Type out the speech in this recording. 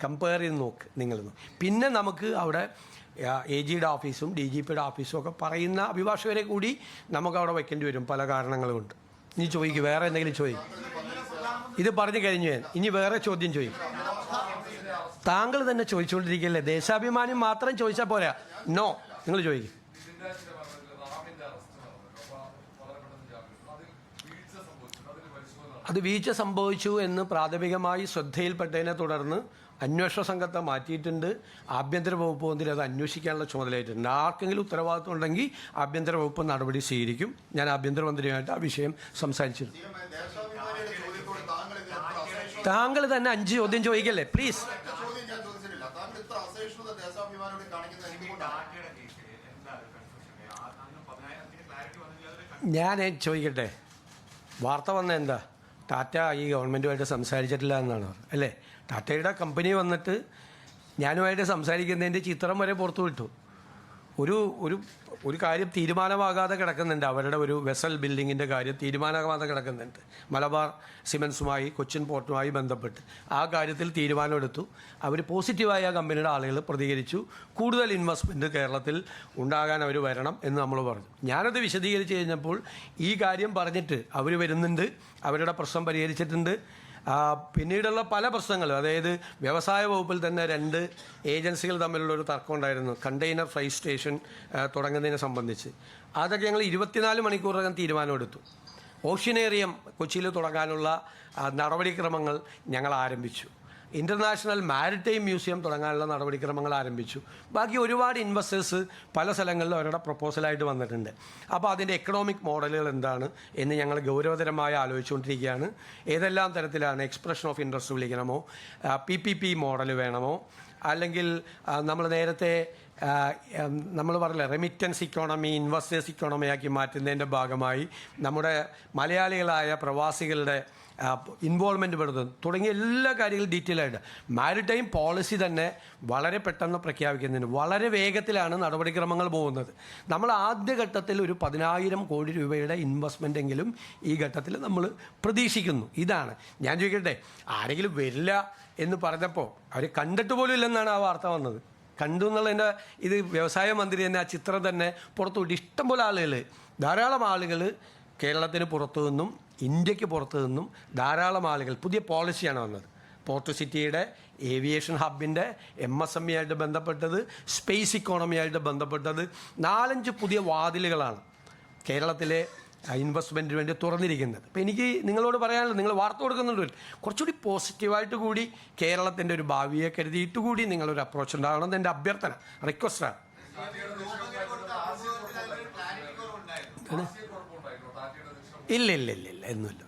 Compare ചെയ്ത് നോക്ക് നിങ്ങൾ. പിന്നെ നമുക്ക് അവിടെ AGയുടെ ഓഫീസും DGPയുടെ ഓഫീസും ഒക്കെ പറയുന്ന അഭിഭാഷകരെ കൂടി നമുക്ക് അവിടെ വയ്ക്കേണ്ടി വരും പല കാരണങ്ങളുമുണ്ട്. ഇനി ചോദിക്കും, വേറെ എന്തെങ്കിലും ചോദിക്കും. ഇത് പറഞ്ഞു കഴിഞ്ഞു ഞാൻ. ഇനി വേറെ ചോദ്യം ചോദിക്കും. താങ്കൾ തന്നെ ചോദിച്ചുകൊണ്ടിരിക്കുകയല്ലേ. ദേശാഭിമാനി മാത്രം ചോദിച്ചാൽ പോരാ. നോ, നിങ്ങൾ ചോദിക്കും. അത് വീഴ്ച സംഭവിച്ചു എന്ന് പ്രാഥമികമായി ശ്രദ്ധയിൽപ്പെട്ടതിനെ തുടർന്ന് അന്വേഷണ സംഘത്തെ മാറ്റിയിട്ടുണ്ട്. ആഭ്യന്തര വകുപ്പ് മന്ത്രി അത് അന്വേഷിക്കാനുള്ള ചുമതലയായിട്ടുണ്ട്. ആർക്കെങ്കിലും ഉത്തരവാദിത്വം ഉണ്ടെങ്കിൽ ആഭ്യന്തര വകുപ്പ് നടപടി സ്വീകരിക്കും. ഞാൻ ആഭ്യന്തരമന്ത്രിയുമായിട്ട് ആ വിഷയം സംസാരിച്ചിരുന്നു. താങ്കൾ തന്നെ 5 ചോദ്യം ചോദിക്കല്ലേ പ്ലീസ്. ഞാൻ ചോദിക്കട്ടെ, വാർത്ത വന്ന എന്താ? ടാറ്റ ഈ ഗവൺമെൻറ്റുമായിട്ട് സംസാരിച്ചിട്ടില്ല എന്നാണ് അല്ലേ? ടാറ്റയുടെ കമ്പനി വന്നിട്ട് ഞാനുമായിട്ട് സംസാരിക്കുന്നതിൻ്റെ ചിത്രം വരെ പുറത്തു വിട്ടു. ഒരു കാര്യം തീരുമാനമാകാതെ കിടക്കുന്നുണ്ട്. അവരുടെ ഒരു വെസൽ ബിൽഡിങ്ങിൻ്റെ കാര്യം തീരുമാനമാകാതെ കിടക്കുന്നുണ്ട്. മലബാർ സിമൻസുമായി, കൊച്ചിൻ പോർട്ടുമായി ബന്ധപ്പെട്ട് ആ കാര്യത്തിൽ തീരുമാനമെടുത്തു. അവർ പോസിറ്റീവായ ആ കമ്പനിയുടെ ആളുകൾ പ്രതികരിച്ചു. കൂടുതൽ ഇൻവെസ്റ്റ്മെൻറ്റ് കേരളത്തിൽ ഉണ്ടാകാൻ അവർ വരണം എന്ന് നമ്മൾ പറഞ്ഞു. ഞാനത് വിശദീകരിച്ച് കഴിഞ്ഞപ്പോൾ ഈ കാര്യം പറഞ്ഞിട്ട് അവർ വരുന്നുണ്ട്, അവരുടെ പ്രശ്നം പരിഹരിച്ചിട്ടുണ്ട്. പിന്നീടുള്ള പല പ്രശ്നങ്ങളും, അതായത് വ്യവസായ വകുപ്പിൽ തന്നെ 2 ഏജൻസികൾ തമ്മിലുള്ളൊരു തർക്കം ഉണ്ടായിരുന്നു, കണ്ടെയ്നർ ഫ്രൈറ്റ് സ്റ്റേഷൻ തുടങ്ങുന്നതിനെ സംബന്ധിച്ച്. അതൊക്കെ ഞങ്ങൾ 24 മണിക്കൂറിനകം തീരുമാനമെടുത്തു. ഓഷ്യനേറിയം കൊച്ചിയിൽ തുടങ്ങാനുള്ള നടപടിക്രമങ്ങൾ ഞങ്ങൾ ആരംഭിച്ചു. ഇൻ്റർനാഷണൽ മാരിടൈം മ്യൂസിയം തുടങ്ങാനുള്ള നടപടിക്രമങ്ങൾ ആരംഭിച്ചു. ബാക്കി ഒരുപാട് ഇൻവെസ്റ്റേഴ്സ് പല സ്ഥലങ്ങളിലും അവരുടെ പ്രപ്പോസലായിട്ട് വന്നിട്ടുണ്ട്. അപ്പോൾ അതിൻ്റെ എക്കണോമിക് മോഡലുകൾ എന്താണ് എന്ന് ഞങ്ങൾ ഗൗരവതരമായി ആലോചിച്ചുകൊണ്ടിരിക്കുകയാണ്. ഏതെല്ലാം തരത്തിലാണ് എക്സ്പ്രഷൻ ഓഫ് ഇൻട്രസ്റ്റ് വിളിക്കണമോ, PPP മോഡൽ വേണമോ, അല്ലെങ്കിൽ നമ്മൾ നേരത്തെ നമ്മൾ പറഞ്ഞില്ല റെമിറ്റൻസ് ഇക്കോണമി ഇൻവെസ്റ്റേഴ്സ് ഇക്കോണമിയാക്കി മാറ്റുന്നതിൻ്റെ ഭാഗമായി നമ്മുടെ മലയാളികളായ പ്രവാസികളുടെ ഇൻവോൾവ്മെൻറ്റ് പെടുത്തുന്നു തുടങ്ങിയ എല്ലാ കാര്യങ്ങളും ഡീറ്റെയിൽ ആയിട്ട് മാരിടൈം പോളിസി തന്നെ വളരെ പെട്ടെന്ന് പ്രഖ്യാപിക്കുന്നതിന് വളരെ വേഗത്തിലാണ് നടപടിക്രമങ്ങൾ പോകുന്നത്. നമ്മൾ ആദ്യഘട്ടത്തിൽ ഒരു 10,000 കോടി രൂപയുടെ ഇൻവെസ്റ്റ്മെൻ്റ് എങ്കിലും ഈ ഘട്ടത്തിൽ നമ്മൾ പ്രതീക്ഷിക്കുന്നു. ഇതാണ് ഞാൻ ചോദിക്കട്ടെ, ആരെങ്കിലും വരില്ല എന്ന് പറഞ്ഞപ്പോൾ അവർ കണ്ടിട്ട് പോലും ഇല്ലെന്നാണ് ആ വാർത്ത വന്നത്. കണ്ടു എന്നുള്ളതിൻ്റെ ഇത് വ്യവസായ മന്ത്രി തന്നെ ആ ചിത്രം തന്നെ പുറത്തുവിട്ട് ഇഷ്ടംപോലെ ആളുകൾ, ധാരാളം ആളുകൾ കേരളത്തിന് പുറത്തു നിന്നും ഇന്ത്യക്ക് പുറത്തു നിന്നും ധാരാളം ആളുകൾ. പുതിയ പോളിസിയാണ് വന്നത്. പോർട്ട് സിറ്റിയുടെ ഏവിയേഷൻ ഹബിൻ്റെ MSME ആയിട്ട് ബന്ധപ്പെട്ടത്, സ്പേസ് ഇക്കോണമിയായിട്ട് ബന്ധപ്പെട്ടത് 4-5 പുതിയ വാതിലുകളാണ് കേരളത്തിലെ ഇൻവെസ്റ്റ്മെൻറ്റിന് വേണ്ടി തുറന്നിരിക്കുന്നത്. അപ്പോൾ എനിക്ക് നിങ്ങളോട് പറയാനുള്ളത്, നിങ്ങൾ വാർത്ത കൊടുക്കുന്നുണ്ട്, കുറച്ചുകൂടി പോസിറ്റീവായിട്ട് കൂടി കേരളത്തിൻ്റെ ഒരു ഭാവിയെ കരുതിയിട്ട് കൂടി നിങ്ങളൊരു അപ്രോച്ച് ഉണ്ടാകണമെന്ന് എൻ്റെ അഭ്യർത്ഥന, റിക്വസ്റ്റാണ്. ഇല്ല ഒന്നുമില്ല.